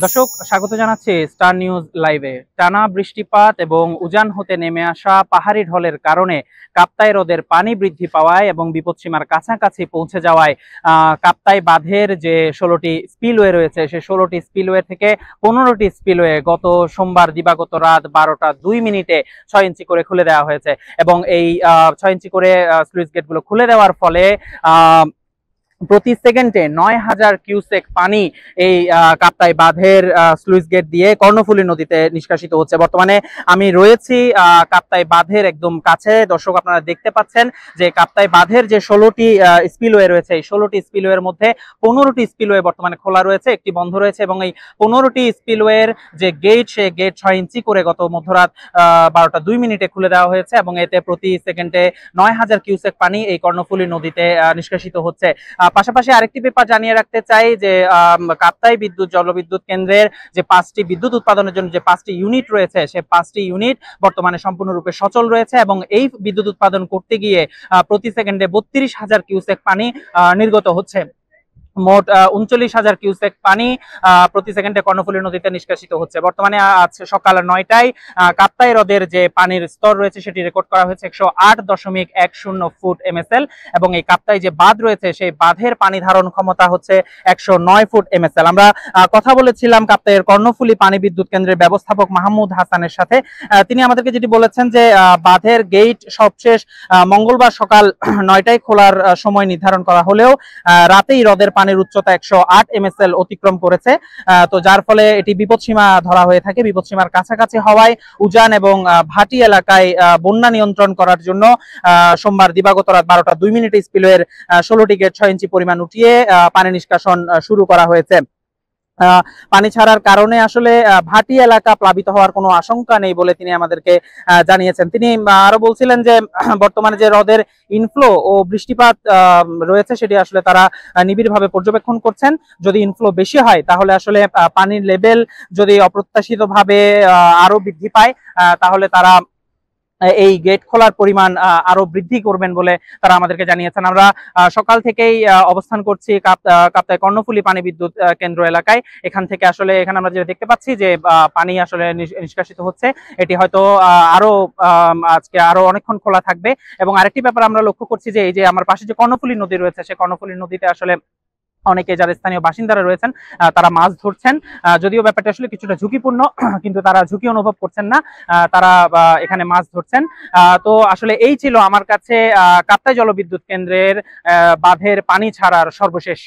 দর্শক স্বাগত জানাচ্ছি স্টার নিউজ লাইভে। টানা বৃষ্টিপাত এবং উজান হতে নেমে আসা পাহাড়ি ঢলের কারণে কাপ্তাই হ্রদের পানি বৃদ্ধি পাওয়ায় এবং বিপদসীমার কাছাকাছি পৌঁছে যাওয়ায় কাপ্তাই বাঁধের যে 16টি স্পিলওয়ে রয়েছে সেই 16টি স্পিলওয়ে থেকে 15টি স্পিলওয়ে গত সোমবার দিবাগত রাত 12টা 2 মিনিটে 6 ইঞ্চি করে খুলে দেওয়া হয়েছে এবং এই 6 ইঞ্চি করে স্লুইস গেটগুলো খুলে দেওয়ার ফলে প্রতি সেকেন্ডে 9,000 কিউসেক পানি এই কাপ্তাই বাঁধের স্লুইস গেট দিয়ে কর্ণফুলী নদীতে নিষ্কাশিত হচ্ছে। বর্তমানে আমি রয়েছি কাপ্তাই বাঁধের একদম কাছে। দর্শক আপনারা দেখতে পাচ্ছেন যে কাপ্তাই বাঁধের যে 16টি স্পিলওয়ে রয়েছে এই 16টি স্পিলওয়ের মধ্যে 15টি স্পিলওয়ে বর্তমানে খোলা রয়েছে, একটি বন্ধ রয়েছে এবং এই 15টি স্পিলওয়ের যে গেট সে গেট 6 ইঞ্চি করে গত মধ্যরাত 12টা 2 মিনিটে খুলে দেওয়া হয়েছে এবং এতে প্রতি সেকেন্ডে 9,000 কিউসেক পানি এই কর্ণফুলী নদীতে নিষ্কাশিত হচ্ছে। পাশাপাশি আরেকটি ব্যাপার জানিয়ে রাখতে চাই যে কাপ্তাই বিদ্যুৎ জলবিদ্যুৎ কেন্দ্রের যে 5টি বিদ্যুৎ উৎপাদনের জন্য যে 5টি ইউনিট রয়েছে সে 5টি ইউনিট বর্তমানে সম্পূর্ণরূপে সচল রয়েছে এবং এই বিদ্যুৎ উৎপাদন করতে গিয়ে প্রতি সেকেন্ডে 32,000 কিউসেক পানি নির্গত হচ্ছে। মোট 39,000 কিউসেক পানি প্রতি সেকেন্ডে কর্ণফুলী নদীতে নিষ্কাশিত হচ্ছে। বর্তমানে আজ সকাল 9টায় কাপ্তাই হ্রদের যে পানির স্তর রয়েছে সেটি রেকর্ড করা হয়েছে 108.10 ফুট এমএসএল এবং এই কাপ্তাই যে বাঁধ রয়েছে সেই বাঁধের পানি ধারণ ক্ষমতা হচ্ছে 109 ফুট এমএসএল। আমরা কথা বলেছিলাম কাপ্তাইয়ের কর্ণফুলী পানি বিদ্যুৎ কেন্দ্রের ব্যবস্থাপক মাহমুদ হাসানের সাথে। তিনি আমাদেরকে যেটি বলেছেন যে বাঁধের গেট সবশেষ মঙ্গলবার সকাল 9টায় খোলার সময় নির্ধারণ করা হলেও রাতেই হ্রদের পানির উচ্চতা 108 এমএসএল অতিক্রম করেছে। তো যার ফলে এটি বিপদসীমা ধরা হয়ে থাকে। বিপদসীমার কাছাকাছি হওয়ায় উজান এবং ভাটি এলাকায় বন্যা নিয়ন্ত্রণ করার জন্য সোমবার দিবাগত রাত 12টা 2 মিনিটে স্পিলওয়ের 16টি গেট 6 ইঞ্চি পরিমাণ উঠিয়ে পানি নিষ্কাশন শুরু করা হয়েছে। পানি ছাড়ার কারণে আসলে ভাটি এলাকা প্লাবিত হওয়ার কোনো আশঙ্কা নেই বলে তিনি আমাদেরকে জানিয়েছেন। তিনি আরো বলছিলেন যে বর্তমানে যে হ্রদের ইনফ্লো ও বৃষ্টিপাত রয়েছে সেটি আসলে তারা নিবিড়ভাবে পর্যবেক্ষণ করছেন। যদি ইনফ্লো বেশি হয় তাহলে আসলে পানির লেভেল যদি অপ্রত্যাশিতভাবে আরো বৃদ্ধি পায় তাহলে তারা এই গেট খোলার পরিমাণ আরো বৃদ্ধি করবেন বলে তারা আমাদেরকে জানিয়েছেন। আমরা সকাল থেকেই অবস্থান করছি কাপ্তাই কর্ণফুলী পানি বিদ্যুৎ কেন্দ্র এলাকায়। এখান থেকে আসলে এখানে আমরা যেটা দেখতে পাচ্ছি যে পানি আসলে নিষ্কাশিত হচ্ছে। এটি হয়তো আরো আজকে আরো অনেকক্ষণ খোলা থাকবে। এবং আরেকটি ব্যাপার আমরা লক্ষ্য করছি যে এই যে আমার পাশে যে কর্ণফুলী নদী রয়েছে সেই কর্ণফুলী নদীতে আসলে অনেকে যারা স্থানীয় বাসিন্দারা রয়েছেন তারা মাছ ধরছেন। যদিও ব্যাপারটা আসলে কিছুটা ঝুঁকিপূর্ণ কিন্তু তারা ঝুঁকি অনুভব করছেন না, তারা এখানে মাছ ধরছেন। তো আসলে এই ছিল আমার কাছে কাপ্তাই জলবিদ্যুৎ কেন্দ্রের বাঁধের পানি ছাড়ার সর্বশেষ